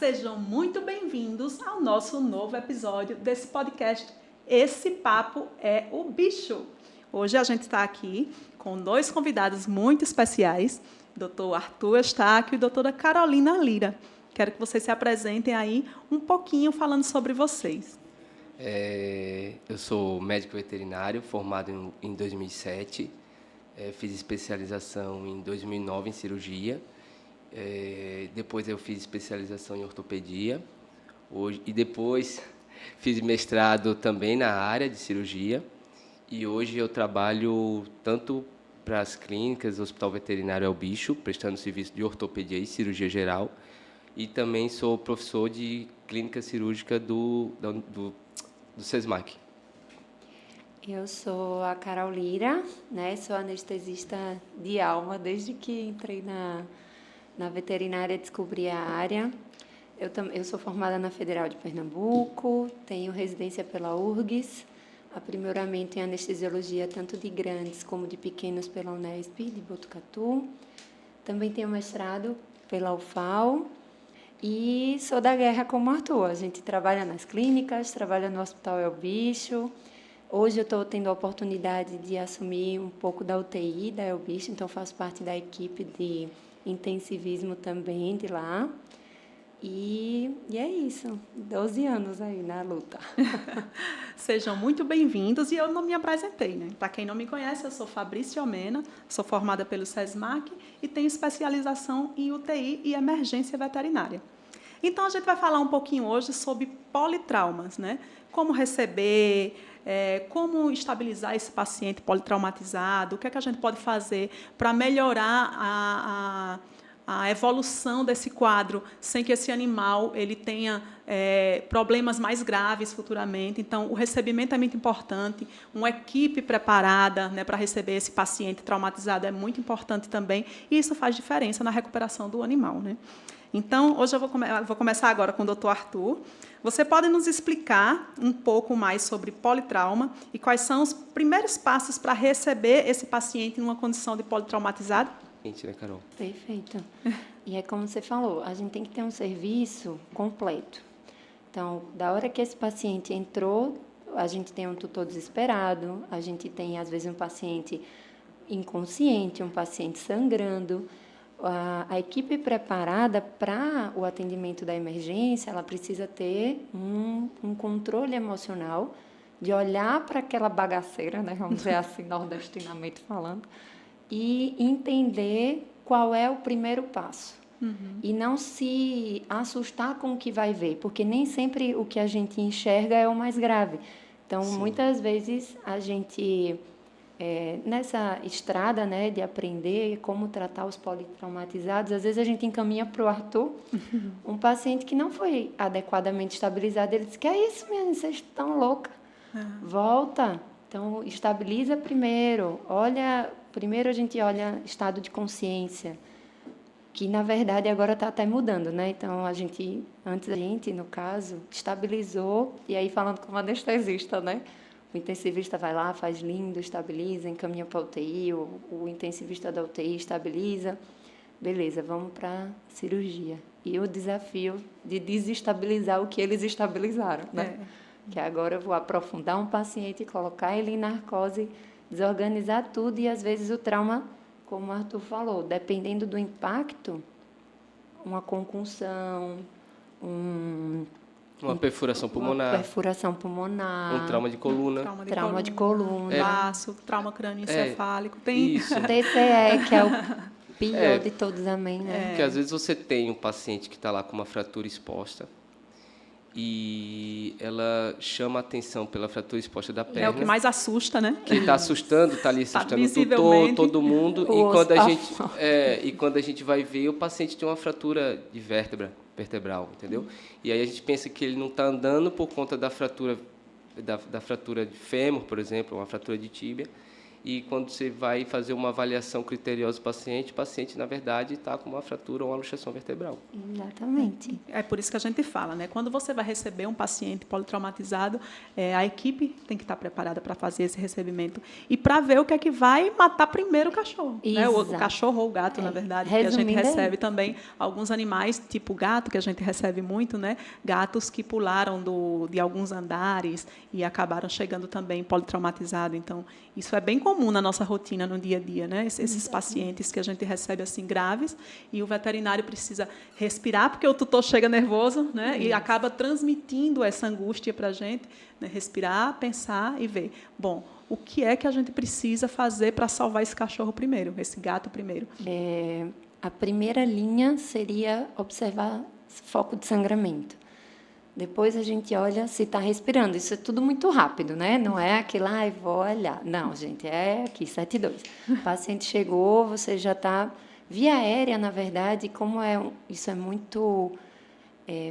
sejam muito bem-vindos ao nosso novo episódio desse podcast Esse Papo é o Bicho. Hoje a gente está aqui com dois convidados muito especiais, Dr. Arthur Eustáquio e doutora Carolina Lira. Quero que vocês se apresentem aí um pouquinho falando sobre vocês. Eu sou médico veterinário, formado em 2007, fiz especialização em 2009 em cirurgia, depois eu fiz especialização em ortopedia, e depois fiz mestrado também na área de cirurgia, e hoje eu trabalho tanto para as clínicas do Hospital Veterinário El Bicho, prestando serviço de ortopedia e cirurgia geral, e também sou professor de clínica cirúrgica do SESMAC. Eu sou a Carol Lira, né? Sou anestesista de alma desde que entrei na veterinária, descobri a área. Eu sou formada na Federal de Pernambuco, tenho residência pela URGS, aprimoramento em anestesiologia tanto de grandes como de pequenos pela Unesp de Botucatu. Também tenho mestrado pela UFAL e sou da guerra como Arthur. A gente trabalha nas clínicas, trabalha no Hospital El Bicho. Hoje eu estou tendo a oportunidade de assumir um pouco da UTI da El Bicho, então faço parte da equipe de intensivismo também de lá. E é isso, 12 anos aí na luta. Sejam muito bem-vindos, e eu não me apresentei, né? Para quem não me conhece, eu sou Fabrícia Omena, sou formada pelo SESMAC e tenho especialização em UTI e emergência veterinária. Então, a gente vai falar um pouquinho hoje sobre politraumas, né? Como receber, como estabilizar esse paciente politraumatizado, o que é que a gente pode fazer para melhorar a evolução desse quadro, sem que esse animal ele tenha problemas mais graves futuramente. Então, o recebimento é muito importante, uma equipe preparada, né, para receber esse paciente traumatizado é muito importante também, e isso faz diferença na recuperação do animal, né? Então, hoje eu vou começar agora com o Dr. Arthur. Você pode nos explicar um pouco mais sobre politrauma e quais são os primeiros passos para receber esse paciente em uma condição de politraumatizado? Né, Carol? Perfeito. E é como você falou, a gente tem que ter um serviço completo. Então, da hora que esse paciente entrou, a gente tem um tutor desesperado, a gente tem, às vezes, um paciente inconsciente, um paciente sangrando. A equipe preparada para o atendimento da emergência, ela precisa ter um controle emocional, de olhar para aquela bagaceira, né, vamos dizer assim, nordestinamente falando, e entender qual é o primeiro passo. E não se assustar com o que vai ver, porque nem sempre o que a gente enxerga é o mais grave. Então, sim, muitas vezes, a gente, nessa estrada, né, de aprender como tratar os politraumatizados, às vezes a gente encaminha para o Arthur um paciente que não foi adequadamente estabilizado. Ele diz, que é isso, minha, vocês estão louca. Volta. Então, estabiliza primeiro. Primeiro a gente olha estado de consciência, que, na verdade, agora está até mudando, né? Então, antes a gente, no caso, estabilizou, e aí falando como anestesista, né? O intensivista vai lá, faz lindo, estabiliza, encaminha para a UTI, o intensivista da UTI estabiliza. Beleza, vamos para a cirurgia. E o desafio de desestabilizar o que eles estabilizaram, né? Que agora eu vou aprofundar um paciente, colocar ele em narcose, desorganizar tudo, e às vezes o trauma, como o Arthur falou, dependendo do impacto, uma concussão, uma perfuração pulmonar, um trauma de coluna, trauma de coluna, baço, trauma crânioencefálico, tem isso. TCE, que é o pior de todos também, né? Porque às vezes você tem um paciente que está lá com uma fratura exposta, e ela chama a atenção pela fratura exposta da perna. É o que mais assusta, né? Que está assustando, está ali assustando o tutor, todo mundo. E quando a gente vai ver, o paciente tem uma fratura de vertebral, entendeu? E aí a gente pensa que ele não está andando por conta da fratura de fêmur, por exemplo, uma fratura de tíbia. e quando você vai fazer uma avaliação criteriosa do paciente, o paciente, na verdade, está com uma fratura ou uma luxação vertebral. Exatamente. É por isso que a gente fala, né? Quando você vai receber um paciente politraumatizado, a equipe tem que estar preparada para fazer esse recebimento e para ver o que é que vai matar primeiro o cachorro. Né? O cachorro ou o gato, na verdade, que a gente recebe também alguns animais, tipo gato, que a gente recebe muito, né? Gatos que pularam de alguns andares e acabaram chegando também politraumatizados. Então, isso é bem comum na nossa rotina, no dia a dia, né? Esses pacientes que a gente recebe assim graves e o veterinário precisa respirar, porque o tutor chega nervoso, né? E acaba transmitindo essa angústia para a gente, né? Respirar, pensar e ver. Bom, o que é que a gente precisa fazer para salvar esse cachorro primeiro, esse gato primeiro? A primeira linha seria observar foco de sangramento. Depois a gente olha se está respirando. Isso é tudo muito rápido, né? Não é aquilo, vou olhar. Não, gente, é aqui, 7-2. O paciente chegou, você já está... Via aérea, na verdade, como isso é muito,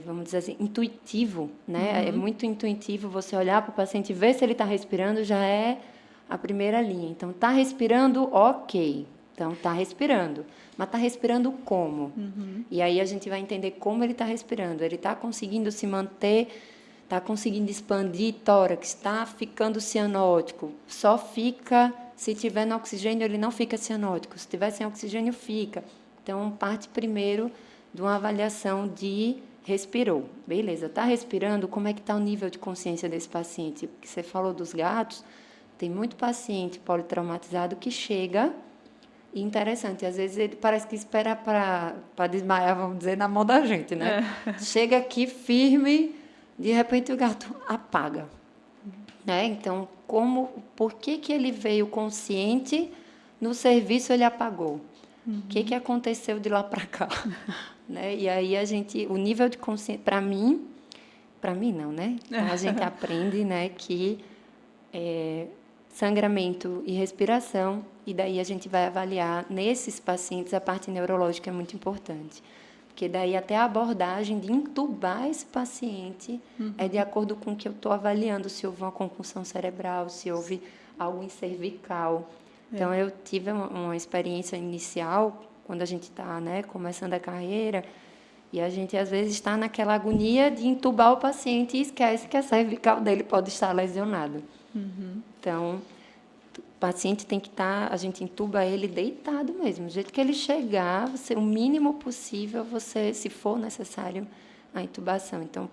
vamos dizer assim, intuitivo, né? É muito intuitivo você olhar para o paciente e ver se ele está respirando, já é a primeira linha. Então, está respirando, ok. Então, está respirando. Mas está respirando como? E aí a gente vai entender como ele está respirando. Ele está conseguindo se manter, está conseguindo expandir tórax, está ficando cianótico. Só fica, se tiver no oxigênio, ele não fica cianótico. Se tiver sem oxigênio, fica. Então, parte primeiro de uma avaliação de respirou. Beleza, está respirando, como é que está o nível de consciência desse paciente? Porque você falou dos gatos, tem muito paciente politraumatizado que chega... E interessante, às vezes ele parece que espera para desmaiar, vamos dizer, na mão da gente, né? Chega aqui firme, de repente o gato apaga. Né? Então, por que ele veio consciente, no serviço ele apagou? O que aconteceu de lá para cá? Né? E aí o nível de consciência, para mim não, né? Então, a gente aprende, né, que sangramento e respiração, e daí a gente vai avaliar nesses pacientes a parte neurológica é muito importante, porque daí até a abordagem de intubar esse paciente é de acordo com o que eu estou avaliando, se houve uma concussão cerebral, se houve algo em cervical. Então, eu tive uma experiência inicial, quando a gente está, né, começando a carreira, e a gente, às vezes, está naquela agonia de intubar o paciente e esquece que a cervical dele pode estar lesionada. Então, o paciente tem que estar, a gente intuba ele deitado mesmo. Do jeito que ele chegar, o mínimo possível, se for necessário, a intubação. Então,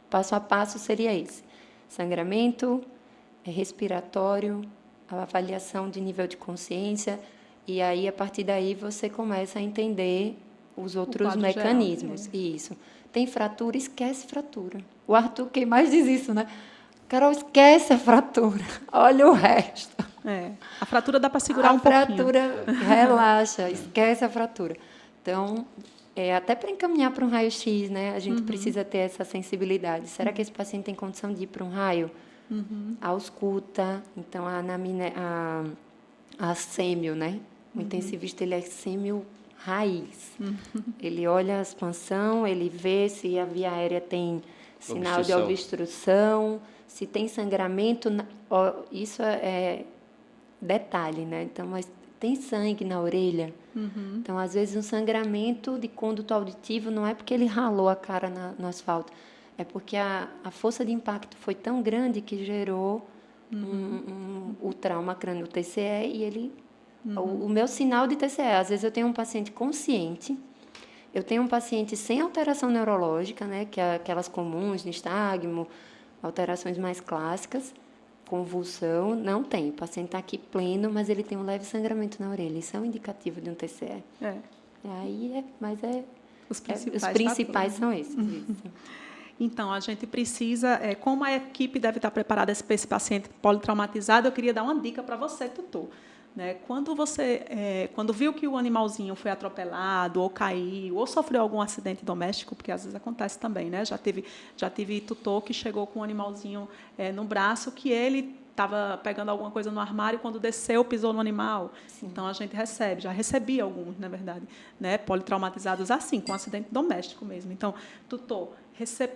passo a passo seria esse. Sangramento, respiratório, a avaliação de nível de consciência, e aí, a partir daí, você começa a entender os outros mecanismos. Geral, Isso. Tem fratura, esquece fratura. O Arthur, quem mais diz isso, né? Carol, esquece a fratura. Olha o resto. A fratura dá para segurar um pouquinho. A fratura, relaxa, esquece a fratura. Então, até para encaminhar para um raio-x, né? A gente precisa ter essa sensibilidade. Será que esse paciente tem condição de ir para um raio? A ausculta, então, a sêmio, né? O intensivista, ele é sêmio raiz. Ele olha a expansão, ele vê se a via aérea tem sinal de obstrução, se tem sangramento, isso é detalhe, né? Então, mas tem sangue na orelha. Então, às vezes, um sangramento de conduto auditivo não é porque ele ralou a cara no asfalto, é porque a força de impacto foi tão grande que gerou o trauma crânio, o TCE, e ele... O meu sinal de TCE, às vezes eu tenho um paciente consciente, eu tenho um paciente sem alteração neurológica, né, que é aquelas comuns, nistagmo, alterações mais clássicas, convulsão, não tem. O paciente está aqui pleno, mas ele tem um leve sangramento na orelha. Isso é um indicativo de um TCE. Aí os principais são esses. Isso. Então, a gente precisa, como a equipe deve estar preparada para esse paciente politraumatizado, eu queria dar uma dica para você, tutor. Né? Quando viu que o animalzinho foi atropelado, ou caiu, ou sofreu algum acidente doméstico, porque às vezes acontece também, né? Já tive tutor que chegou com um animalzinho no braço, que ele estava pegando alguma coisa no armário, quando desceu, pisou no animal. Sim. Então, a gente recebe, já recebi alguns, na verdade, né, politraumatizados assim, com acidente doméstico mesmo. Então, tutor,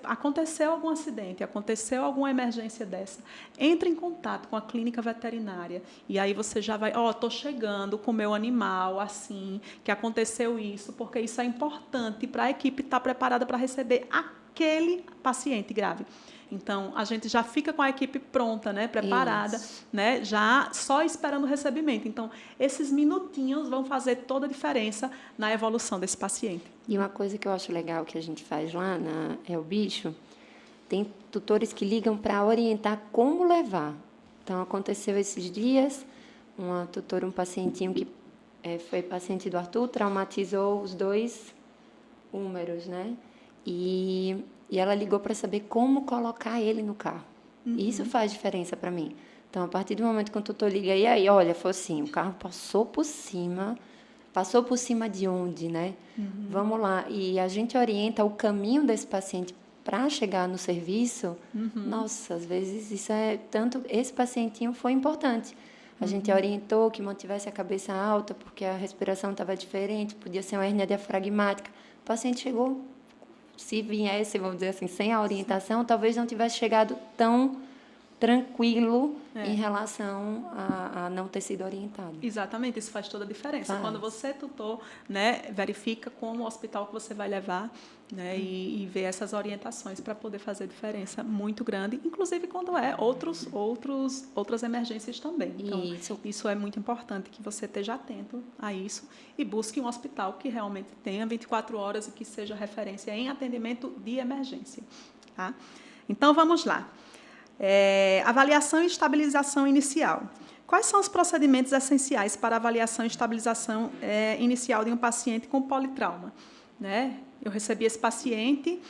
aconteceu algum acidente, aconteceu alguma emergência dessa, entre em contato com a clínica veterinária, e aí você já vai, estou chegando com o meu animal, assim, que aconteceu isso, porque isso é importante para a equipe estar preparada para receber aquele paciente grave. Então, a gente já fica com a equipe pronta, né, preparada, né, já só esperando o recebimento. Então, esses minutinhos vão fazer toda a diferença na evolução desse paciente. E uma coisa que eu acho legal que a gente faz lá na É o Bicho, tem tutores que ligam para orientar como levar. Então, aconteceu esses dias, uma tutora, um pacientinho que foi paciente do Arthur, traumatizou os 2 húmeros, né? E ela ligou para saber como colocar ele no carro. E isso faz diferença para mim. Então, a partir do momento que o tutor liga, e aí, olha, foi assim, o carro passou por cima de onde, né? Vamos lá. E a gente orienta o caminho desse paciente para chegar no serviço. Nossa, às vezes isso esse pacientinho foi importante. A gente orientou que mantivesse a cabeça alta, porque a respiração estava diferente, podia ser uma hérnia diafragmática. O paciente chegou, se viesse, vamos dizer assim, sem a orientação, talvez não tivesse chegado tão tranquilo em relação a não ter sido orientado. Exatamente, isso faz toda a diferença. Quando você, tutor, né, verifica como o hospital que você vai levar, né, e vê essas orientações para poder fazer diferença muito grande, inclusive quando outras emergências também. Então, isso é muito importante que você esteja atento a isso e busque um hospital que realmente tenha 24 horas e que seja referência em atendimento de emergência. Tá? Então, vamos lá. Avaliação e estabilização inicial. Quais são os procedimentos essenciais para avaliação e estabilização inicial de um paciente com politrauma? Né? Eu recebi esse paciente,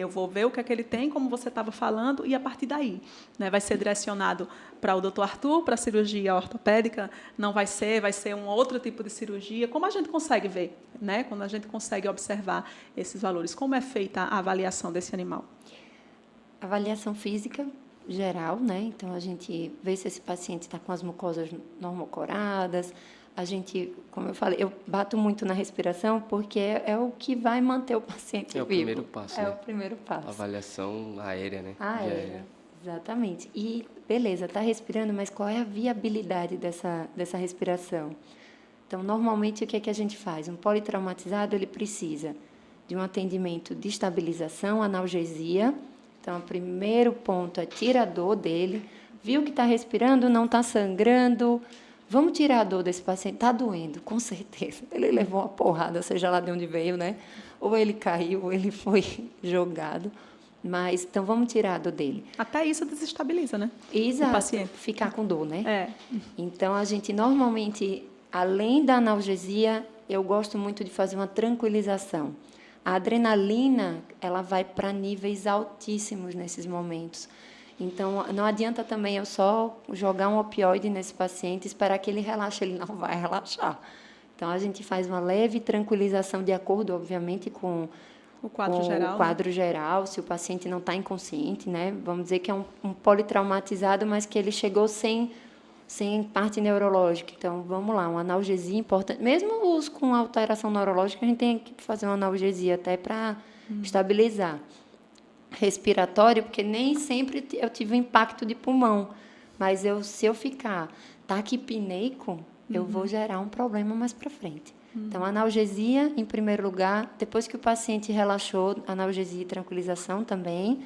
eu vou ver o que é que ele tem, como você estava falando, e a partir daí, né, vai ser direcionado para o Dr. Arthur, para a cirurgia ortopédica, não vai ser um outro tipo de cirurgia. Como a gente consegue ver, né? Quando a gente consegue observar esses valores, como é feita a avaliação desse animal? Avaliação física geral, né? Então, a gente vê se esse paciente está com as mucosas normocoradas. A gente, como eu falei, eu bato muito na respiração porque é o que vai manter o paciente vivo. É o primeiro passo, né? É o primeiro passo. Avaliação aérea, né? Aérea, exatamente. E, beleza, está respirando, mas qual é a viabilidade dessa respiração? Então, normalmente, o que é que a gente faz? Um politraumatizado, ele precisa de um atendimento de estabilização, analgesia. Então, o primeiro ponto é tirar a dor dele. Viu que está respirando, não está sangrando. Vamos tirar a dor desse paciente. Está doendo, com certeza. Ele levou uma porrada, seja lá de onde veio, né? Ou ele caiu, ou ele foi jogado. Mas, então, vamos tirar a dor dele. Até isso desestabiliza, né? Exato. O paciente. Ficar com dor, né? Então, a gente, normalmente, além da analgesia, eu gosto muito de fazer uma tranquilização. A adrenalina, ela vai para níveis altíssimos nesses momentos. Então, não adianta também eu só jogar um opioide nesse paciente e esperar que ele relaxe, ele não vai relaxar. Então, a gente faz uma leve tranquilização de acordo, obviamente, com o quadro geral. O quadro geral, se o paciente não está inconsciente, né? Vamos dizer que é um politraumatizado, mas que ele chegou sem parte neurológica. Então, vamos lá, uma analgesia importante. Mesmo os com alteração neurológica, a gente tem que fazer uma analgesia até para estabilizar. Respiratório, porque nem sempre eu tive um impacto de pulmão. Mas se eu ficar taquipneico, eu vou gerar um problema mais para frente. Então, analgesia, em primeiro lugar. Depois que o paciente relaxou, analgesia e tranquilização também.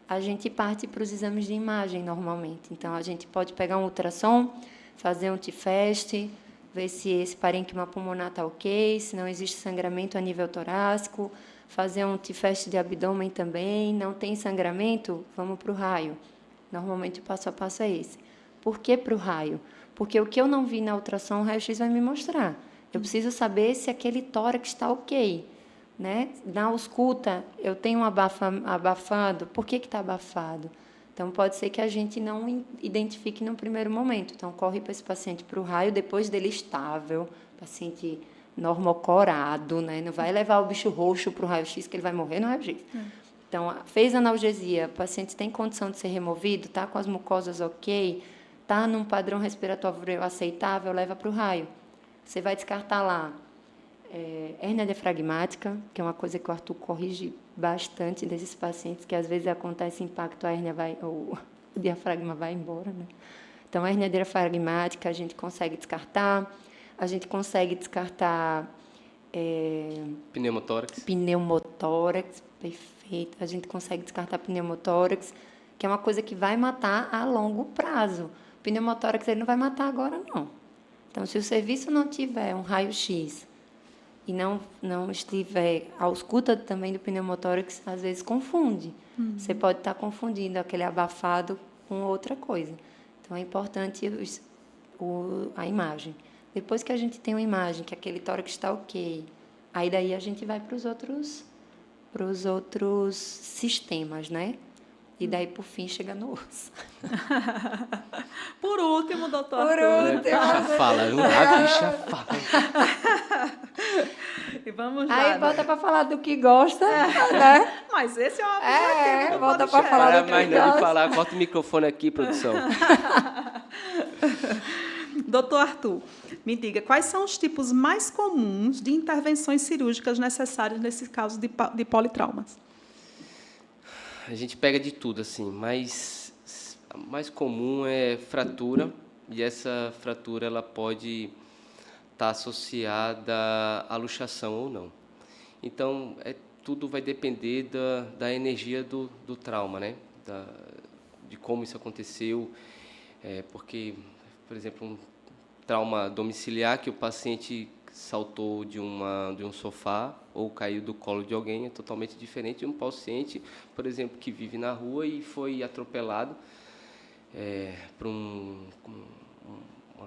A gente parte para os exames de imagem, normalmente. Então, a gente pode pegar um ultrassom, fazer um TFAST, ver se esse parênquima pulmonar está ok, se não existe sangramento a nível torácico, fazer um TFAST de abdômen também. Não tem sangramento? Vamos para o raio. Normalmente, o passo a passo é esse. Por que para o raio? Porque o que eu não vi na ultrassom, o raio-x vai me mostrar. Eu preciso saber se aquele tórax está ok. Né? Na ausculta, eu tenho um abafado. Por que está abafado? Então, pode ser que a gente não identifique no primeiro momento. Então, corre para esse paciente para o raio, depois dele estável, paciente normocorado, né? Não vai levar o bicho roxo para o raio-x, que ele vai morrer no raio-x. Então, fez analgesia, o paciente tem condição de ser removido, está com as mucosas ok, está num padrão respiratório aceitável, leva para o raio. Você vai descartar lá hérnia diafragmática, que é uma coisa que o Arthur corrige bastante desses pacientes, que às vezes acontece impacto, a hérnia o diafragma vai embora, né? Então, a hérnia diafragmática a gente consegue descartar, pneumotórax, perfeito. A gente consegue descartar pneumotórax, que é uma coisa que vai matar a longo prazo. O pneumotórax ele não vai matar agora, não. Então, se o serviço não tiver um raio-x e não estiver à escuta também do pneumotórax, às vezes confunde. Você pode estar confundindo aquele abafado com outra coisa. Então, é importante a imagem. Depois que a gente tem uma imagem, que aquele tórax está ok, aí daí a gente vai para os outros sistemas, né? E daí, por fim, chega no osso. Por último, doutor Por Arthur. último. Já fala, a bicha fala. E vamos lá. Aí volta para falar do que gosta, né? Mas esse é uma objetivo do volta podcast. para falar Para do que mais não de gosta. falar, corta o microfone aqui, produção. Doutor Arthur, me diga, quais são os tipos mais comuns de intervenções cirúrgicas necessárias nesse caso de politraumas? A gente pega de tudo, assim, mas a mais comum é fratura, e essa fratura ela pode estar associada à luxação ou não. Então, tudo vai depender da energia do trauma, né? De como isso aconteceu, porque, por exemplo, um trauma domiciliar que o paciente saltou de um sofá ou caiu do colo de alguém é totalmente diferente de um paciente, por exemplo, que vive na rua e foi atropelado por uma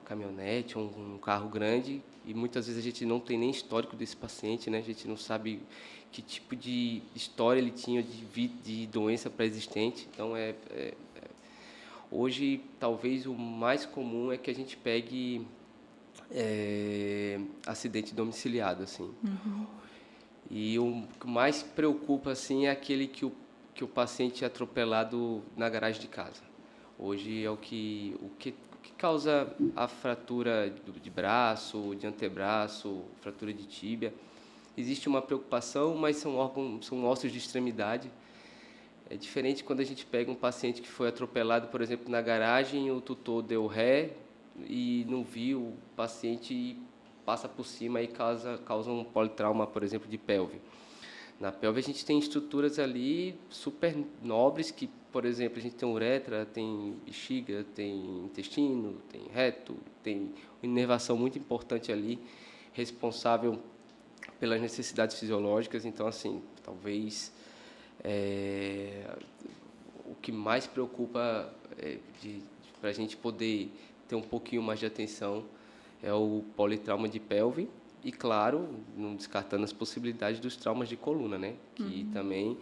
caminhonete, um carro grande, e muitas vezes a gente não tem nem histórico desse paciente, né? A gente não sabe que tipo de história ele tinha de doença pré-existente. Então, hoje, talvez o mais comum é que a gente pegue acidente domiciliado, assim. Uhum. E o que mais preocupa, assim, é aquele que o paciente é atropelado na garagem de casa. Hoje é o que causa a fratura de braço, de antebraço, fratura de tíbia. Existe uma preocupação, mas são ossos de extremidade. É diferente quando a gente pega um paciente que foi atropelado, por exemplo, na garagem, o tutor deu ré e não viu o paciente e passa por cima e causa um politrauma, por exemplo, de pelve. Na pelve a gente tem estruturas ali super nobres que, por exemplo, a gente tem uretra, tem bexiga, tem intestino, tem reto, tem uma inervação muito importante ali, responsável pelas necessidades fisiológicas. Então, assim, talvez o que mais preocupa para a gente poder ter um pouquinho mais de atenção é o politrauma de pelve e, claro, não descartando as possibilidades dos traumas de coluna, né? Que também,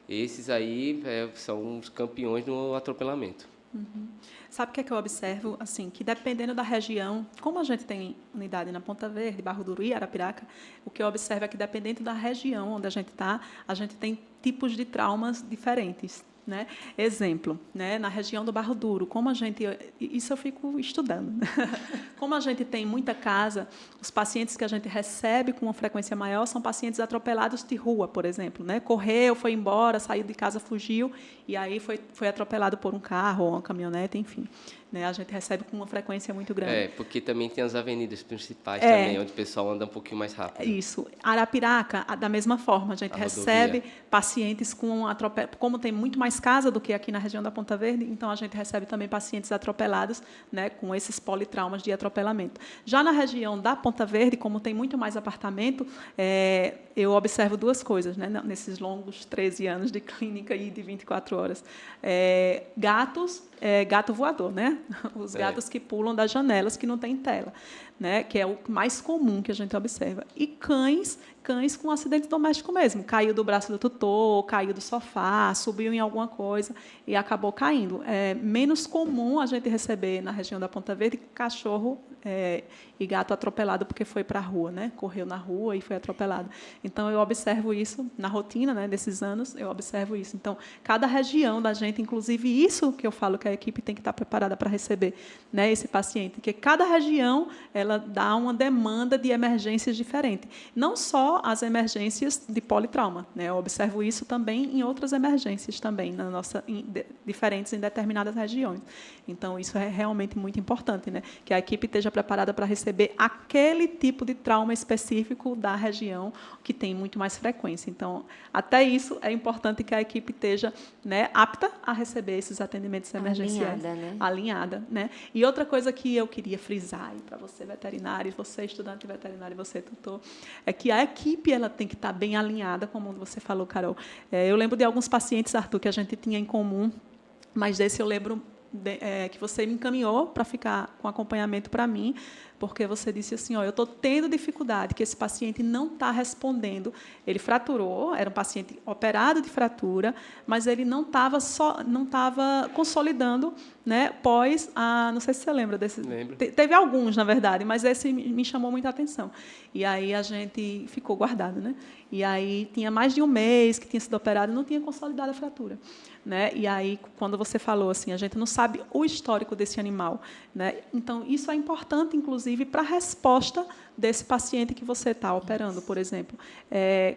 esses aí são os campeões no atropelamento. Uhum. Sabe o que é que eu observo? Assim, que dependendo da região, como a gente tem unidade na Ponta Verde, Barra Duro e Arapiraca, o que eu observo é que, dependendo da região onde a gente está, a gente tem tipos de traumas diferentes. Né? Exemplo, né? Na região do Barro Duro, isso eu fico estudando, como a gente tem muita casa, os pacientes que a gente recebe com uma frequência maior são pacientes atropelados de rua, por exemplo, né? Correu, foi embora, saiu de casa, fugiu, e aí foi atropelado por um carro ou uma caminhonete, enfim. Né? A gente recebe com uma frequência muito grande. Porque também tem as avenidas principais também, onde o pessoal anda um pouquinho mais rápido. Isso. Arapiraca, da mesma forma, a gente recebe pacientes com atropelamento, como tem muito mais casa do que aqui na região da Ponta Verde, então a gente recebe também pacientes atropelados, né, com esses politraumas de atropelamento. Já na região da Ponta Verde, como tem muito mais apartamento, eu observo duas coisas, né, nesses longos 13 anos de clínica e de 24 horas. Gato voador, né? Os gatos que pulam das janelas, que não tem tela, né? Que é o mais comum que a gente observa. E cães cães com acidente doméstico mesmo. Caiu do braço do tutor, caiu do sofá, subiu em alguma coisa e acabou caindo. É menos comum a gente receber na região da Ponta Verde cachorro e gato atropelado porque foi para a rua, né? Correu na rua e foi atropelado. Então, eu observo isso na rotina, né, desses anos, eu observo isso. Então, cada região da gente, inclusive isso que eu falo que a equipe tem que estar preparada para receber, né, esse paciente, porque cada região ela dá uma demanda de emergências diferente. Não só as emergências de politrauma, né? Eu observo isso também em outras emergências também, diferentes em determinadas regiões. Então, isso é realmente muito importante, né? Que a equipe esteja preparada para receber aquele tipo de trauma específico da região que tem muito mais frequência. Então, até isso é importante que a equipe esteja, né, apta a receber esses atendimentos emergenciais. Alinhada, né? Alinhada, né? E outra coisa que eu queria frisar para você veterinário, você estudante veterinário, você tutor, é que a equipe ela tem que estar bem alinhada, como você falou, Carol. Eu lembro de alguns pacientes, Arthur, que a gente tinha em comum, mas desse eu lembro que você me encaminhou para ficar com acompanhamento para mim, porque você disse assim, eu estou tendo dificuldade, que esse paciente não está respondendo. Ele fraturou, era um paciente operado de fratura, mas ele não estava consolidando, né, pós não sei se você lembra desse. Lembro. Teve alguns, na verdade, mas esse me chamou muita atenção. E aí a gente ficou guardado, né? E aí tinha mais de um mês que tinha sido operado e não tinha consolidado a fratura. Né? E aí, quando você falou assim, a gente não sabe o histórico desse animal, né? Então, isso é importante, inclusive, para a resposta desse paciente que você está operando, por exemplo.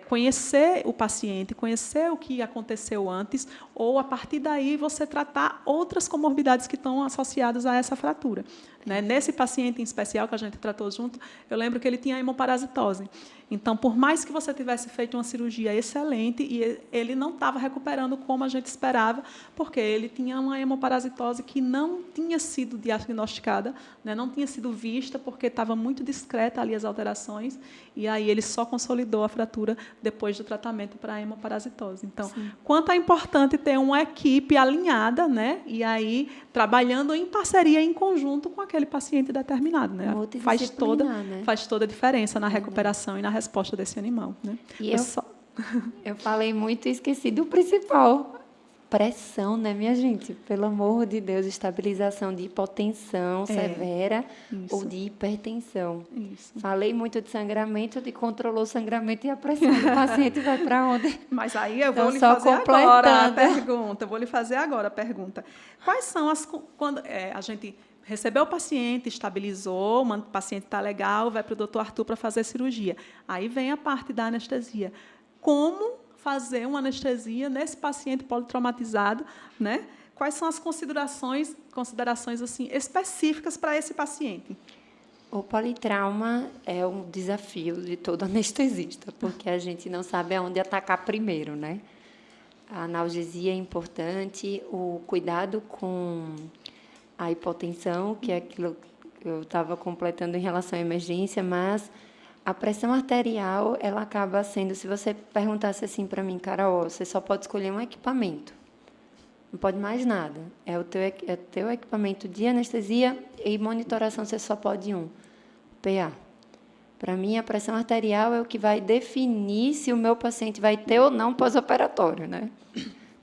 Conhecer o paciente, conhecer o que aconteceu antes, ou, a partir daí, você tratar outras comorbidades que estão associadas a essa fratura. Né? Nesse paciente em especial, que a gente tratou junto, eu lembro que ele tinha hemoparasitose. Então, por mais que você tivesse feito uma cirurgia excelente, e ele não estava recuperando como a gente esperava, porque ele tinha uma hemoparasitose que não tinha sido diagnosticada, né? Não tinha sido vista, porque estava muito discreta ali as alterações, e aí ele só consolidou a fratura depois do tratamento para a hemoparasitose. Então, quanto é importante ter uma equipe alinhada, né? E aí trabalhando em parceria, em conjunto com aquele paciente determinado. Né? Faz toda a diferença na recuperação e na resposta desse animal. Né? E eu falei muito e esqueci do principal. Pressão, né, minha gente? Pelo amor de Deus, estabilização de hipotensão severa ou de hipertensão. Isso. Falei muito de sangramento, de controlou o sangramento e a pressão do paciente vai para onde? Mas aí eu vou lhe fazer agora a pergunta. Eu vou lhe fazer agora a pergunta. Quais são as... Quando a gente recebeu o paciente, estabilizou, o paciente está legal, vai para o doutor Arthur para fazer cirurgia. Aí vem a parte da anestesia. Como fazer uma anestesia nesse paciente politraumatizado, né? Quais são as considerações assim, específicas para esse paciente? O politrauma é um desafio de todo anestesista, porque a gente não sabe aonde atacar primeiro, né? A analgesia é importante, o cuidado com a hipotensão, que é aquilo que eu estava completando em relação à emergência, mas a pressão arterial, ela acaba sendo, se você perguntasse assim para mim, Carol, você só pode escolher um equipamento, não pode mais nada. É o teu equipamento de anestesia e monitoração, você só pode um, PA. Para mim, a pressão arterial é o que vai definir se o meu paciente vai ter ou não pós-operatório, né?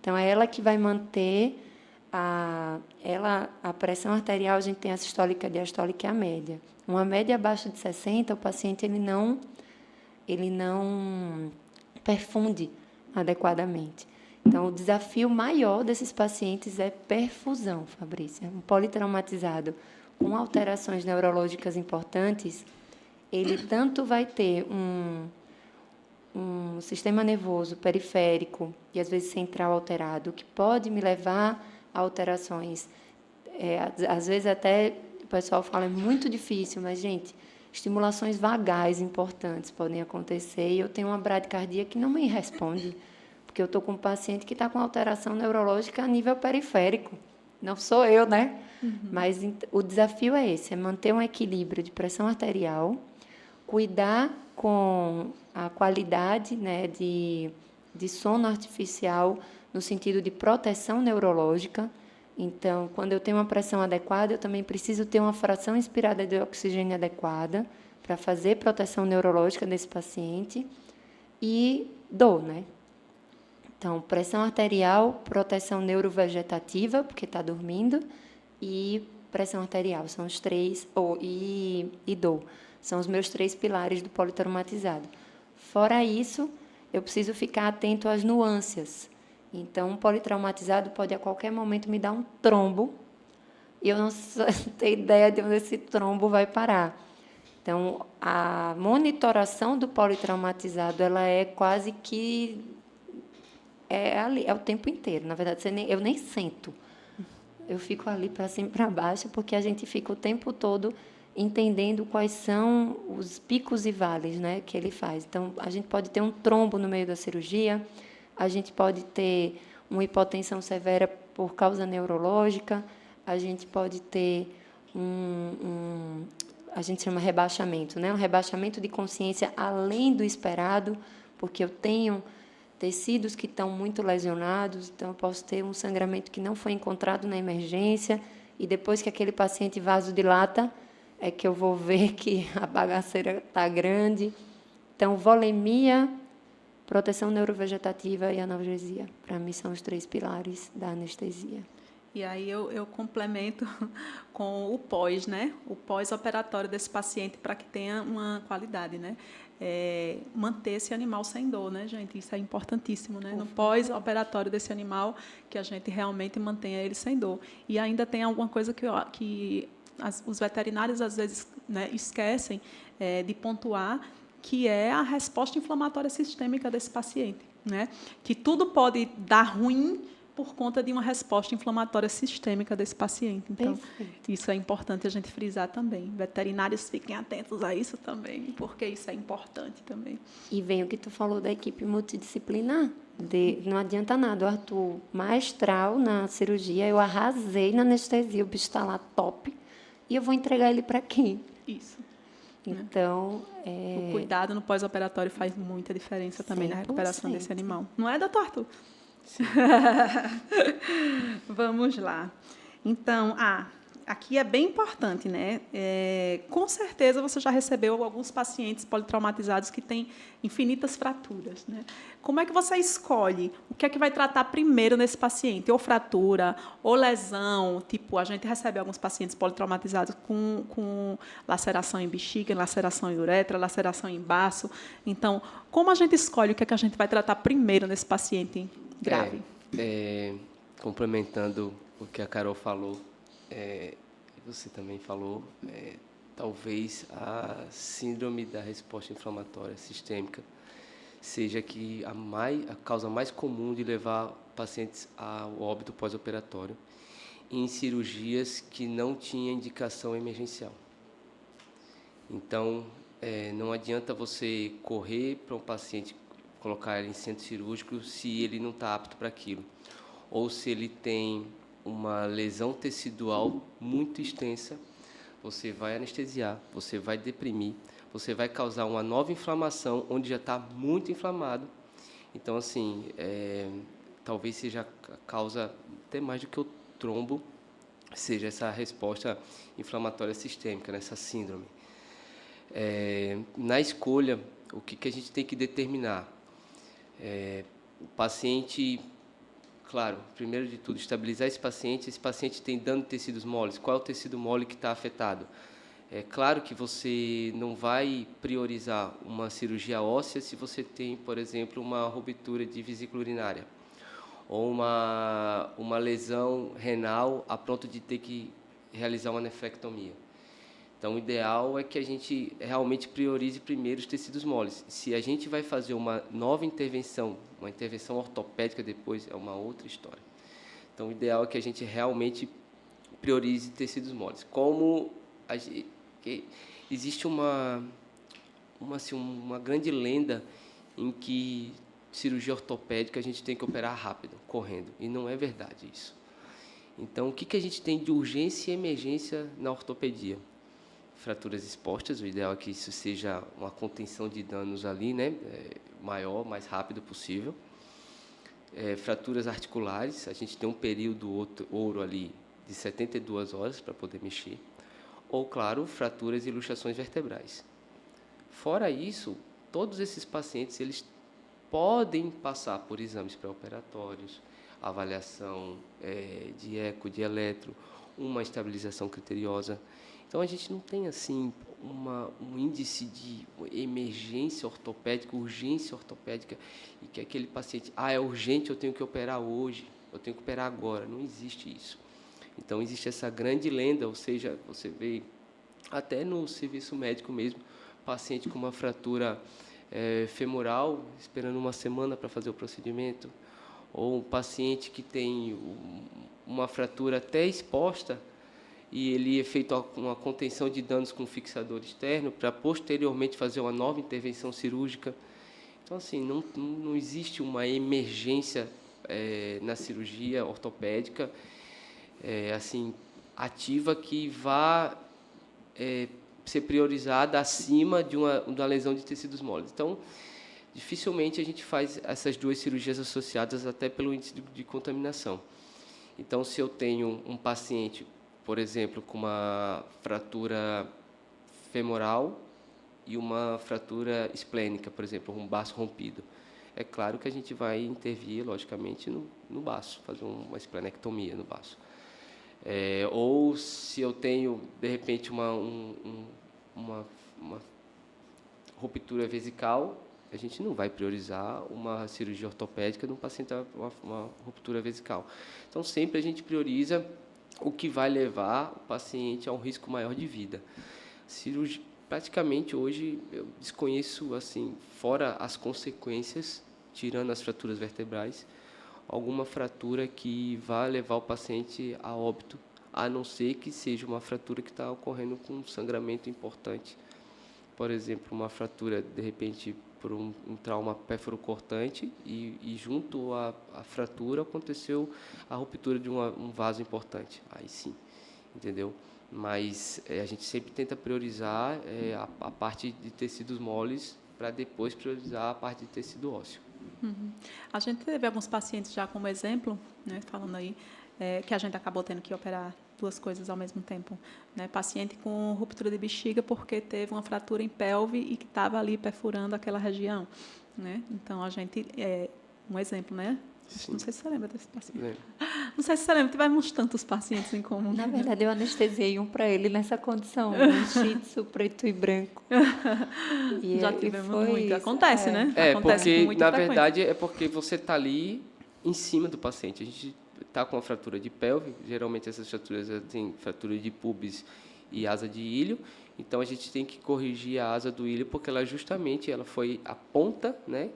Então, é ela que vai manter a pressão arterial. A gente tem a sistólica, a diastólica e a média. Uma média abaixo de 60, o paciente ele não perfunde adequadamente. Então, o desafio maior desses pacientes é perfusão, Fabrícia. Um politraumatizado com alterações neurológicas importantes, ele tanto vai ter um sistema nervoso periférico e, às vezes, central alterado, que pode me levar a alterações, às vezes até... O pessoal fala, é muito difícil, mas, gente, estimulações vagais importantes podem acontecer e eu tenho uma bradicardia que não me responde, porque eu estou com um paciente que está com alteração neurológica a nível periférico. Não sou eu, né? Mas o desafio é esse, é manter um equilíbrio de pressão arterial, cuidar com a qualidade, né, de sono artificial, no sentido de proteção neurológica. Então, quando eu tenho uma pressão adequada, eu também preciso ter uma fração inspirada de oxigênio adequada para fazer proteção neurológica desse paciente. e dor, né? Então, pressão arterial, proteção neurovegetativa, porque está dormindo, e pressão arterial, são os três, e dor, são os meus 3 pilares do politraumatizado. Fora isso, eu preciso ficar atento às nuances. Então, um politraumatizado pode a qualquer momento me dar um trombo, e eu não tenho ideia de onde esse trombo vai parar. Então, a monitoração do politraumatizado, ela é quase que ali, é o tempo inteiro. Na verdade, eu nem sento. Eu fico ali para cima e para baixo, porque a gente fica o tempo todo entendendo quais são os picos e vales, né, que ele faz. Então, a gente pode ter um trombo no meio da cirurgia, a gente pode ter uma hipotensão severa por causa neurológica, a gente pode ter a gente chama rebaixamento, né, um rebaixamento de consciência além do esperado, porque eu tenho tecidos que estão muito lesionados, então eu posso ter um sangramento que não foi encontrado na emergência, e depois que aquele paciente vasodilata, é que eu vou ver que a bagaceira está grande. Então, volemia, proteção neurovegetativa e analgesia. Para mim, são os 3 pilares da anestesia. E aí eu complemento com o pós, né? O pós-operatório desse paciente para que tenha uma qualidade, né? Manter esse animal sem dor, né, gente? Isso é importantíssimo, né? No pós-operatório desse animal, que a gente realmente mantenha ele sem dor. E ainda tem alguma coisa que os veterinários, às vezes, né, esquecem de pontuar, que é a resposta inflamatória sistêmica desse paciente, né? Que tudo pode dar ruim por conta de uma resposta inflamatória sistêmica desse paciente. Então, isso é importante a gente frisar também. Veterinários fiquem atentos a isso também, porque isso é importante também. E vem o que tu falou da equipe multidisciplinar. Não adianta nada, o Arthur, maestral na cirurgia, eu arrasei na anestesia, o bicho está lá top, e eu vou entregar ele para quem? Isso. Então, o cuidado no pós-operatório faz muita diferença também 100%. Na recuperação desse animal. Não é, doutor Arthur? Sim. Vamos lá. Então, aqui é bem importante, né? Com certeza você já recebeu alguns pacientes politraumatizados que têm infinitas fraturas, né? Como é que você escolhe o que é que vai tratar primeiro nesse paciente? Ou fratura, ou lesão, tipo, a gente recebe alguns pacientes politraumatizados com laceração em bexiga, laceração em uretra, laceração em baço. Então, como a gente escolhe o que é que a gente vai tratar primeiro nesse paciente grave? Complementando o que a Carol falou, você também falou, talvez a síndrome da resposta inflamatória sistêmica seja a causa mais comum de levar pacientes ao óbito pós-operatório em cirurgias que não tinham indicação emergencial. Então, não adianta você correr para um paciente, colocar ele em centro cirúrgico se ele não está apto para aquilo, ou se ele tem uma lesão tecidual muito extensa, você vai anestesiar, você vai deprimir, você vai causar uma nova inflamação onde já está muito inflamado. Então, assim, talvez seja a causa, até mais do que o trombo, seja essa resposta inflamatória sistêmica, nessa síndrome. Na escolha, o que a gente tem que determinar? O paciente... Claro, primeiro de tudo, estabilizar esse paciente tem dano de tecidos moles, qual é o tecido mole que está afetado? É claro que você não vai priorizar uma cirurgia óssea se você tem, por exemplo, uma ruptura de vesícula urinária, ou uma lesão renal a ponto de ter que realizar uma nefrectomia. Então, o ideal é que a gente realmente priorize primeiro os tecidos moles. Se a gente vai fazer uma nova intervenção, uma intervenção ortopédica depois, é uma outra história. Então, o ideal é que a gente realmente priorize tecidos moles. Existe uma grande lenda em que cirurgia ortopédica a gente tem que operar rápido, correndo, e não é verdade isso. Então, o que a gente tem de urgência e emergência na ortopedia? Fraturas expostas, o ideal é que isso seja uma contenção de danos ali, né, maior, mais rápido possível. Fraturas articulares, a gente tem um período ouro ali de 72 horas para poder mexer. Ou, claro, fraturas e luxações vertebrais. Fora isso, todos esses pacientes eles podem passar por exames pré-operatórios, avaliação de eco, de eletro, uma estabilização criteriosa. Então, a gente não tem, assim, um índice de emergência ortopédica, urgência ortopédica, e que aquele paciente, é urgente, eu tenho que operar hoje, eu tenho que operar agora. Não existe isso. Então, existe essa grande lenda, ou seja, você vê até no serviço médico mesmo, paciente com uma fratura femoral, esperando uma semana para fazer o procedimento, ou um paciente que tem uma fratura até exposta, e ele é feito uma contenção de danos com fixador externo para posteriormente fazer uma nova intervenção cirúrgica. Então, assim, não existe uma emergência na cirurgia ortopédica assim, ativa que vá ser priorizada acima de uma lesão de tecidos moles. Então, dificilmente a gente faz essas duas cirurgias associadas até pelo índice de contaminação. Então, se eu tenho um paciente, por exemplo, com uma fratura femoral e uma fratura esplênica, por exemplo, um baço rompido, é claro que a gente vai intervir, logicamente, no baço, fazer uma esplenectomia no baço. Ou se eu tenho, de repente, uma ruptura vesical, a gente não vai priorizar uma cirurgia ortopédica num paciente com uma ruptura vesical. Então, sempre a gente prioriza o que vai levar o paciente a um risco maior de vida. Praticamente, hoje, eu desconheço, assim, fora as consequências, tirando as fraturas vertebrais, alguma fratura que vá levar o paciente a óbito, a não ser que seja uma fratura que está ocorrendo com um sangramento importante. Por exemplo, uma fratura, de repente, por um trauma pérfuro-cortante e junto à fratura aconteceu a ruptura de um vaso importante. Aí sim, entendeu? Mas a gente sempre tenta priorizar a parte de tecidos moles para depois priorizar a parte de tecido ósseo. Uhum. A gente teve alguns pacientes já como exemplo, né, falando aí, que a gente acabou tendo que operar duas coisas ao mesmo tempo, né? Paciente com ruptura de bexiga porque teve uma fratura em pelve e que estava ali perfurando aquela região, né? Então, a gente, um exemplo, né? Sim. Não sei se você lembra desse paciente. Lembro. Não sei se você lembra, tivemos tantos pacientes em comum. Na verdade, eu anestesiei um para ele nessa condição, um shih tzu preto e branco. Já tivemos muito. isso. Acontece, né? Acontece porque, com muita na frequência. verdade, é porque você está ali em cima do paciente. A gente está com uma fratura de pelve, geralmente essas fraturas têm fratura de pubis e asa de ilho, então a gente tem que corrigir a asa do ilho, porque ela foi a ponta, né?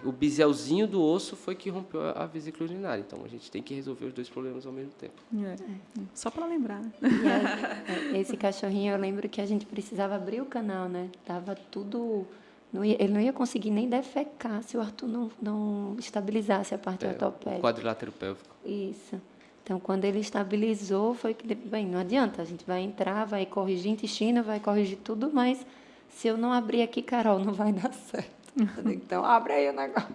O biselzinho do osso foi que rompeu a vesícula urinária. Então, a gente tem que resolver os dois problemas ao mesmo tempo. Só para lembrar, né? Esse cachorrinho, eu lembro que a gente precisava abrir o canal, né? Tava tudo... ele não ia conseguir nem defecar se o Arthur não estabilizasse a parte ortopédica. O quadrilátero pélvico. Isso. Então, quando ele estabilizou, foi que... Bem, não adianta. A gente vai entrar, vai corrigir intestino, vai corrigir tudo, mas se eu não abrir aqui, Carol, não vai dar certo. Então, abre aí o negócio.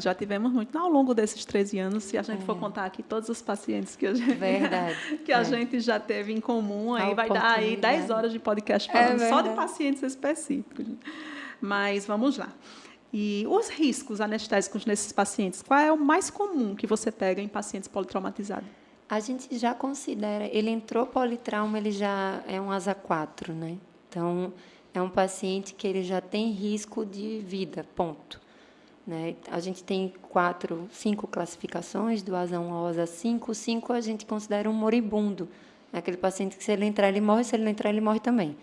Já tivemos muito ao longo desses 13 anos, se a gente for contar aqui todos os pacientes que a gente, a gente já teve em comum, aí vai dar aí 10 horas de podcast falando só de pacientes específicos. Mas vamos lá. E os riscos anestésicos nesses pacientes, qual é o mais comum que você pega em pacientes politraumatizados? A gente já considera, ele entrou politrauma, ele já é um ASA 4, né? Então, é um paciente que ele já tem risco de vida, ponto. Né? A gente tem 5 classificações, do ASA 1 ao ASA 5. O 5 a gente considera um moribundo. É aquele paciente que, se ele entrar, ele morre, se ele não entrar, ele morre também.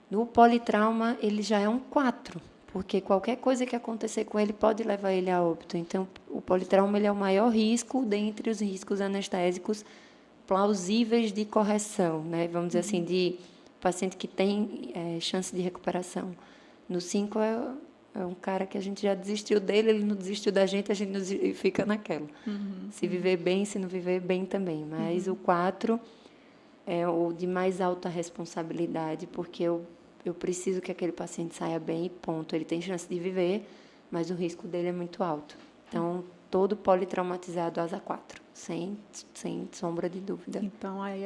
No politrauma, ele já é um 4, porque qualquer coisa que acontecer com ele pode levar ele a óbito. Então, o politrauma ele é o maior risco dentre os riscos anestésicos plausíveis de correção, né? Vamos dizer assim, de paciente que tem chance de recuperação. No 5 é um cara que a gente já desistiu dele, ele não desistiu da gente, a gente fica naquela. Se viver bem, se não viver bem também. Mas o 4 é o de mais alta responsabilidade, porque eu preciso que aquele paciente saia bem, ponto. Ele tem chance de viver, mas o risco dele é muito alto. Então, todo politraumatizado ASA 4, sem sombra de dúvida. Então, aí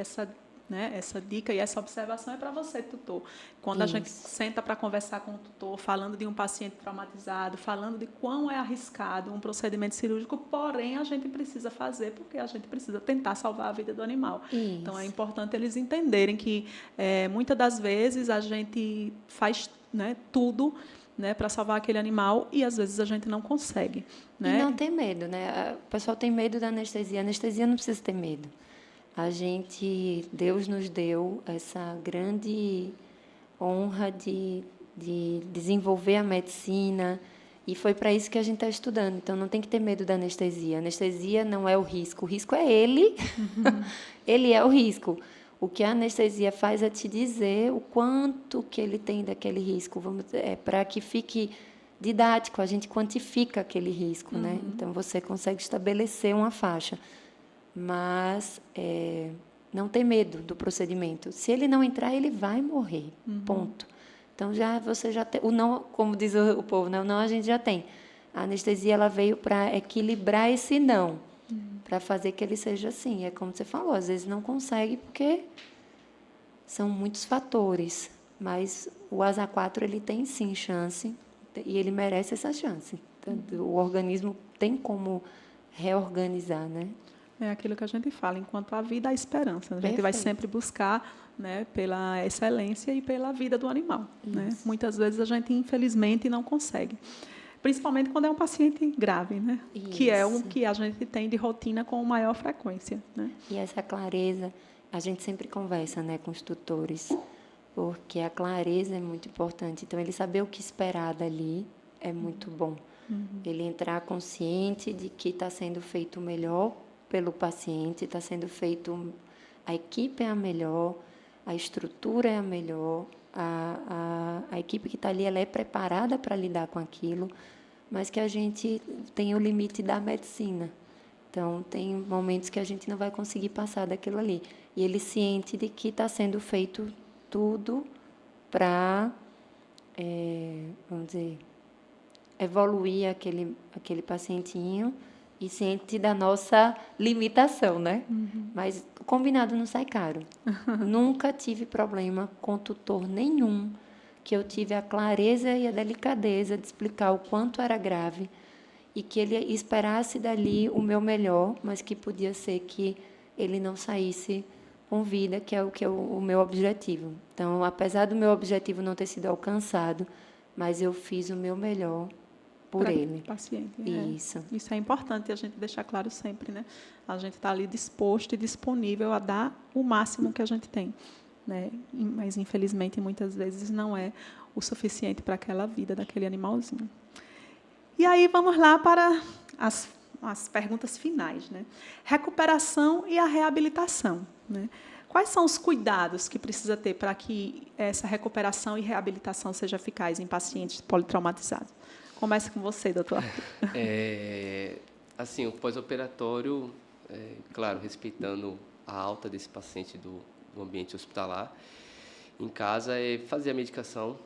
né? Essa dica e essa observação é para você, tutor. Quando a gente senta para conversar com o tutor, falando de um paciente traumatizado, falando de quão é arriscado um procedimento cirúrgico, porém a gente precisa fazer porque a gente precisa tentar salvar a vida do animal. Isso. Então, é importante eles entenderem que, muitas das vezes, a gente faz, né, tudo, né, para salvar aquele animal e, às vezes, a gente não consegue. Né? E não ter medo, né? O pessoal tem medo da anestesia. A anestesia não precisa ter medo. Deus nos deu essa grande honra de desenvolver a medicina e foi para isso que a gente está estudando. Então, não tem que ter medo da anestesia. A anestesia não é o risco é ele, ele é o risco. O que a anestesia faz é te dizer o quanto que ele tem daquele risco, para que fique didático, a gente quantifica aquele risco, né? Então, você consegue estabelecer uma faixa. Mas não ter medo do procedimento. Se ele não entrar, ele vai morrer. Ponto. Então você já tem o não, como diz o povo, né? O não a gente já tem. A anestesia ela veio para equilibrar esse não, para fazer que ele seja assim. É como você falou, às vezes não consegue porque são muitos fatores, mas o asa 4 ele tem sim chance e ele merece essa chance. O organismo tem como reorganizar, né? É aquilo que a gente fala, enquanto há vida, há esperança. A gente vai sempre buscar, né, pela excelência e pela vida do animal. Né? Muitas vezes a gente, infelizmente, não consegue. Principalmente quando é um paciente grave, né? Que é o que a gente tem de rotina com maior frequência. Né? E essa clareza, a gente sempre conversa, né, com os tutores, porque a clareza é muito importante. Então, ele saber o que esperar dali é muito bom. Ele entrar consciente de que está sendo feito o melhor pelo paciente, está sendo feito, a equipe é a melhor, a estrutura é a melhor, a equipe que está ali ela é preparada para lidar com aquilo, mas que a gente tem o limite da medicina. Então, tem momentos que a gente não vai conseguir passar daquilo ali. E ele ciente de que está sendo feito tudo para, vamos dizer, evoluir aquele pacientinho e ciente da nossa limitação, né? Mas o combinado não sai caro. Nunca tive problema com tutor nenhum, que eu tive a clareza e a delicadeza de explicar o quanto era grave e que ele esperasse dali o meu melhor, mas que podia ser que ele não saísse com vida, que é o meu objetivo. Então, apesar do meu objetivo não ter sido alcançado, mas eu fiz o meu melhor por ele. Paciente. Isso. Isso é importante a gente deixar claro sempre, né? A gente está ali disposto e disponível a dar o máximo que a gente tem, né? Mas, infelizmente, muitas vezes não é o suficiente para aquela vida daquele animalzinho. E aí, vamos lá para as perguntas finais, né? Recuperação e a reabilitação, né? Quais são os cuidados que precisa ter para que essa recuperação e reabilitação seja eficaz em pacientes politraumatizados? Começa com você, doutor. Assim, o pós-operatório, claro, respeitando a alta desse paciente do ambiente hospitalar, em casa é fazer a medicação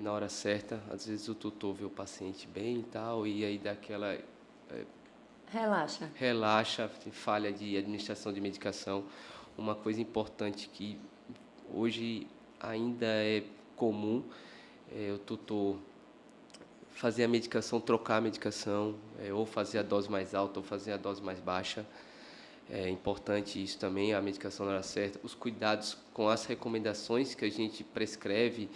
na hora certa. Às vezes o tutor vê o paciente bem e tal, e aí dá aquela... Relaxa, falha de administração de medicação. Uma coisa importante que hoje ainda é comum é o tutor fazer a medicação, trocar a medicação, ou fazer a dose mais alta ou fazer a dose mais baixa. É importante isso também, a medicação na hora certa. Os cuidados com as recomendações que a gente prescreve,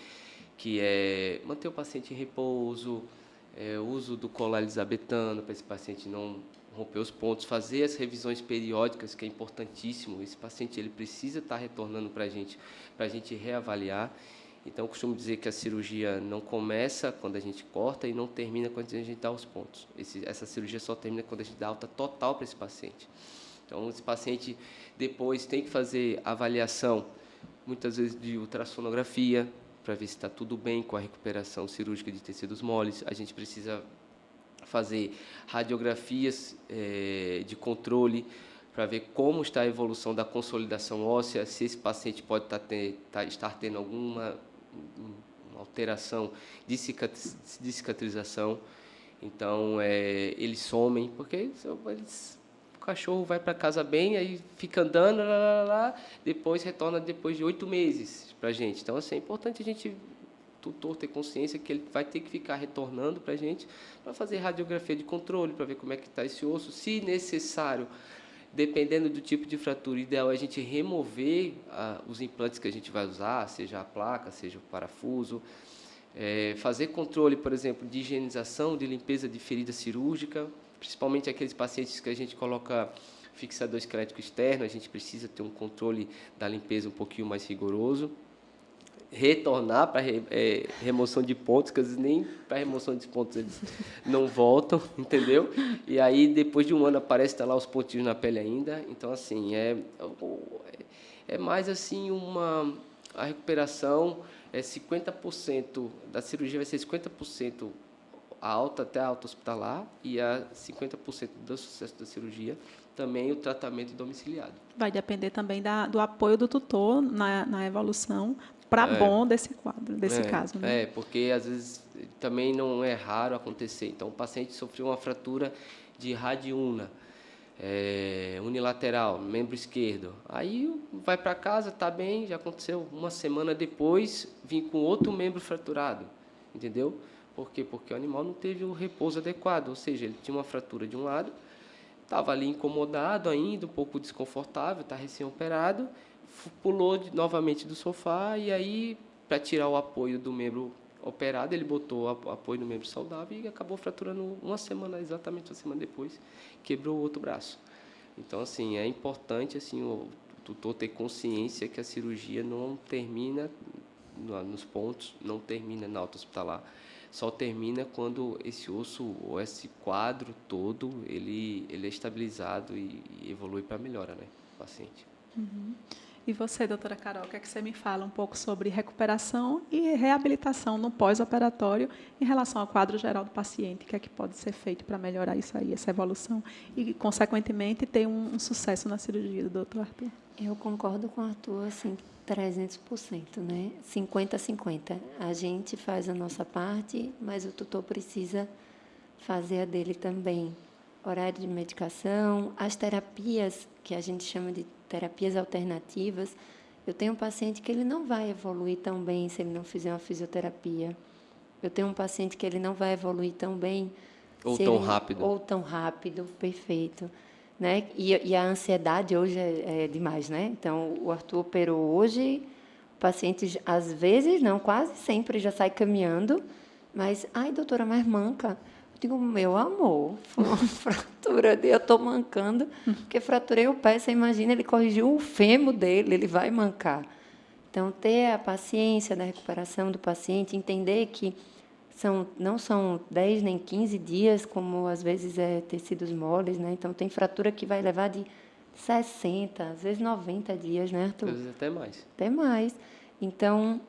que é manter o paciente em repouso, o uso do colar elisabetano para esse paciente não romper os pontos, fazer as revisões periódicas, que é importantíssimo. Esse paciente ele precisa estar retornando para a gente reavaliar. Então, eu costumo dizer que a cirurgia não começa quando a gente corta e não termina quando a gente dá os pontos. Essa cirurgia só termina quando a gente dá alta total para esse paciente. Então, esse paciente depois tem que fazer avaliação, muitas vezes de ultrassonografia, para ver se está tudo bem com a recuperação cirúrgica de tecidos moles. A gente precisa fazer radiografias de controle para ver como está a evolução da consolidação óssea, se esse paciente pode estar tendo alguma alteração de cicatrização. Então, eles somem, porque eles cachorro vai para casa bem, aí fica andando, depois retorna depois de 8 meses para a gente. Então, assim, é importante a gente, tutor, ter consciência que ele vai ter que ficar retornando para a gente para fazer radiografia de controle, para ver como é que está esse osso. Se necessário, dependendo do tipo de fratura, o ideal é a gente remover os implantes que a gente vai usar, seja a placa, seja o parafuso. Fazer controle, por exemplo, de higienização, de limpeza de ferida cirúrgica, principalmente aqueles pacientes que a gente coloca fixador esquelético externo, a gente precisa ter um controle da limpeza um pouquinho mais rigoroso. Retornar para remoção de pontos, que às vezes nem para remoção de pontos eles não voltam, entendeu? E aí, depois de um ano, aparece tá lá os pontinhos na pele ainda. Então, assim, é mais assim a recuperação 50% da cirurgia vai ser 50% até a alta hospitalar e a 50% do sucesso da cirurgia também o tratamento domiciliado. Vai depender também do apoio do tutor na evolução para bom desse quadro, desse caso. Né? Porque às vezes também não é raro acontecer. Então, o paciente sofreu uma fratura de radiúna, unilateral, membro esquerdo. Aí vai para casa, está bem, já aconteceu uma semana depois, vim com outro membro fraturado, entendeu? Por quê? Porque o animal não teve o repouso adequado, ou seja, ele tinha uma fratura de um lado, estava ali incomodado ainda, um pouco desconfortável, está recém-operado, pulou novamente do sofá e aí, para tirar o apoio do membro operado, ele botou o apoio no membro saudável e acabou fraturando exatamente uma semana depois, quebrou o outro braço. Então, assim, é importante assim, o tutor ter consciência que a cirurgia não termina nos pontos, não termina na alta hospitalar. Só termina quando esse osso ou esse quadro todo ele é estabilizado e evolui para a melhora, né, do paciente. Uhum. E você, doutora Carol, o que é que você me fala um pouco sobre recuperação e reabilitação no pós-operatório em relação ao quadro geral do paciente? O que é que pode ser feito para melhorar isso aí, essa evolução e, consequentemente, ter um sucesso na cirurgia do doutor Arthur? Eu concordo com o Arthur, assim, 300%, né? 50-50. A gente faz a nossa parte, mas o tutor precisa fazer a dele também. Horário de medicação, as terapias, que a gente chama de terapias alternativas. Eu tenho um paciente que ele não vai evoluir tão bem se ele não fizer uma fisioterapia. Eu tenho um paciente que ele não vai evoluir tão bem... Ou tão rápido. Ou tão rápido, perfeito. Né? E a ansiedade hoje é demais, né? Então, o Arthur operou hoje, o paciente, às vezes, não, quase sempre já sai caminhando, mas, ai, doutora, mas manca. Eu digo, meu amor, foi uma fratura, eu estou mancando, porque fraturei o pé, você imagina, ele corrigiu o fêmur dele, ele vai mancar. Então, ter a paciência da recuperação do paciente, entender que não são 10 nem 15 dias, como às vezes é tecidos moles, né? Então, tem fratura que vai levar de 60, às vezes 90 dias, né, Arthur? Às vezes até mais. Até mais. Então,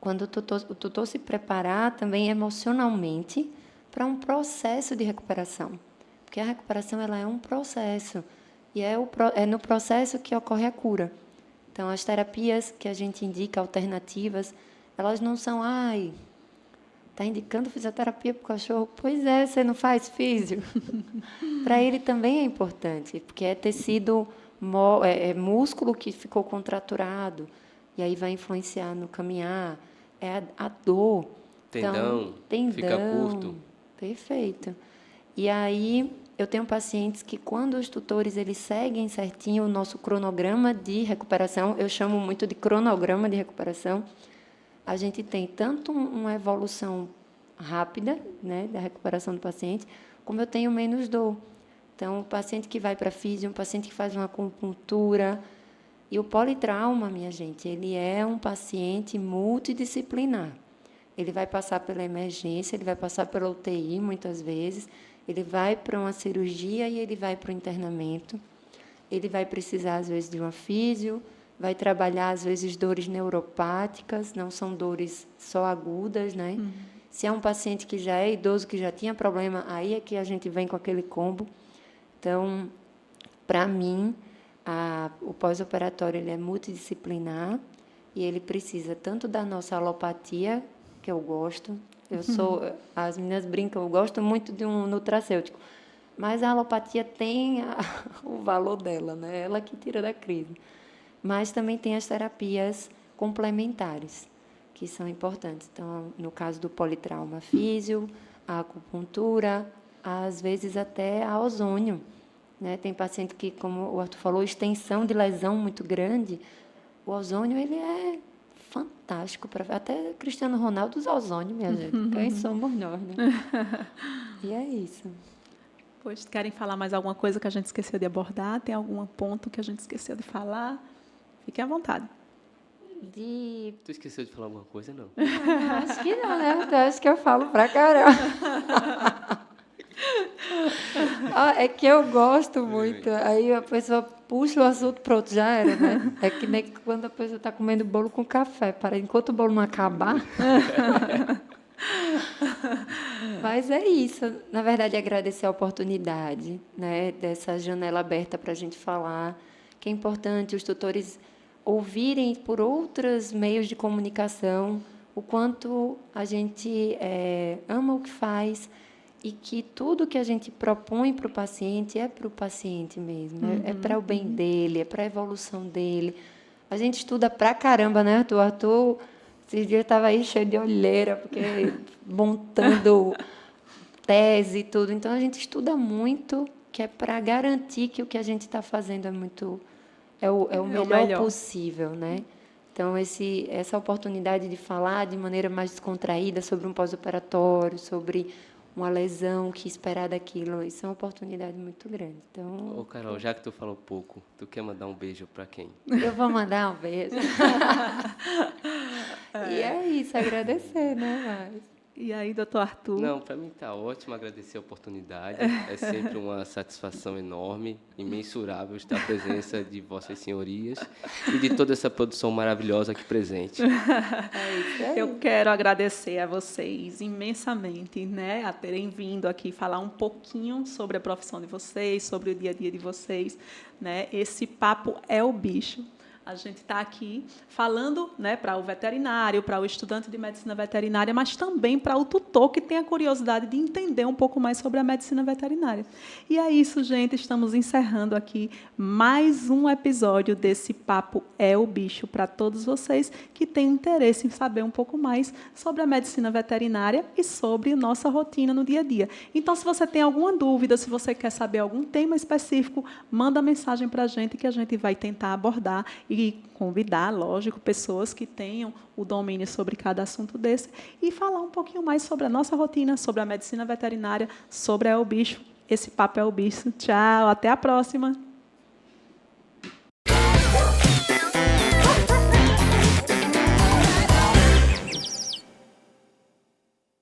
quando o tutor se preparar também emocionalmente para um processo de recuperação. Porque a recuperação ela é um processo, e é no processo que ocorre a cura. Então, as terapias que a gente indica, alternativas, elas não são, está indicando fisioterapia para o cachorro? Pois é, você não faz físio? Para ele também é importante, porque é tecido, músculo que ficou contraturado, e aí vai influenciar no caminhar, é a dor. Tendão, fica curto. Perfeito. E aí, eu tenho pacientes que, quando os tutores eles seguem certinho o nosso cronograma de recuperação, eu chamo muito de cronograma de recuperação, a gente tem tanto uma evolução rápida, né, da recuperação do paciente, como eu tenho menos dor. Então, o paciente que vai para a físio, um paciente que faz uma acupuntura. E o politrauma, minha gente, ele é um paciente multidisciplinar. Ele vai passar pela emergência, ele vai passar pela UTI, muitas vezes, ele vai para uma cirurgia e ele vai para o internamento. Ele vai precisar, às vezes, de uma físio, vai trabalhar, às vezes, dores neuropáticas, não são dores só agudas, né? Se é um paciente que já é idoso, que já tinha problema, aí é que a gente vem com aquele combo. Então, para mim, o pós-operatório ele é multidisciplinar e ele precisa tanto da nossa alopatia, que eu gosto, as meninas brincam, eu gosto muito de um nutracêutico, Mas a alopatia tem o valor dela, né? Ela que tira da crise. Mas também tem as terapias complementares, que são importantes. Então, no caso do politrauma físio, a acupuntura, às vezes até a ozônio, né? Tem paciente que, como o Arthur falou, extensão de lesão muito grande. O ozônio, ele é fantástico. Até Cristiano Ronaldo usa ozônio, minha gente. Quem somos nós, né? E é isso. Pois, querem falar mais alguma coisa que a gente esqueceu de abordar? Tem algum ponto que a gente esqueceu de falar? Fiquem à vontade. Tu esqueceu de falar alguma coisa, não? Acho que não, né? Eu acho que eu falo pra caramba. É que eu gosto muito. Aí a pessoa puxa o assunto, pronto, já era, né? É que nem quando a pessoa está comendo bolo com café. Enquanto o bolo não acabar... Mas é isso. Na verdade, agradecer a oportunidade, né, dessa janela aberta para a gente falar, que é importante os tutores ouvirem por outros meios de comunicação o quanto a gente ama o que faz e que tudo que a gente propõe para o paciente é para o paciente mesmo, é para o bem dele, é para a evolução dele. A gente estuda pra caramba, né, Arthur? Arthur, esses dias estava aí cheio de olheira, porque montando tese e tudo. Então, a gente estuda muito, que é para garantir que o que a gente está fazendo é o melhor possível, né? Então, essa oportunidade de falar de maneira mais descontraída sobre um pós-operatório, sobre uma lesão, que esperar daquilo, isso é uma oportunidade muito grande. Então, Ô, Carol, já que tu falou pouco, tu quer mandar um beijo para quem? eu vou mandar um beijo. E é isso, agradecer, né, mas... E aí, doutor Arthur? Não, para mim está ótimo, agradecer a oportunidade. É sempre uma satisfação enorme, imensurável estar à presença de vossas senhorias e de toda essa produção maravilhosa aqui presente. É isso aí. Eu quero agradecer a vocês imensamente, né, a terem vindo aqui falar um pouquinho sobre a profissão de vocês, sobre o dia a dia de vocês, né? Esse papo é o bicho. A gente está aqui falando, né, para o veterinário, para o estudante de medicina veterinária, mas também para o tutor que tem a curiosidade de entender um pouco mais sobre a medicina veterinária. E é isso, gente. Estamos encerrando aqui mais um episódio desse Papo é o Bicho para todos vocês que têm interesse em saber um pouco mais sobre a medicina veterinária e sobre nossa rotina no dia a dia. Então, se você tem alguma dúvida, se você quer saber algum tema específico, manda mensagem para a gente que a gente vai tentar abordar e convidar, lógico, pessoas que tenham o domínio sobre cada assunto desse e falar um pouquinho mais sobre a nossa rotina, sobre a medicina veterinária, sobre o bicho. Esse papo é o bicho. Tchau, até a próxima.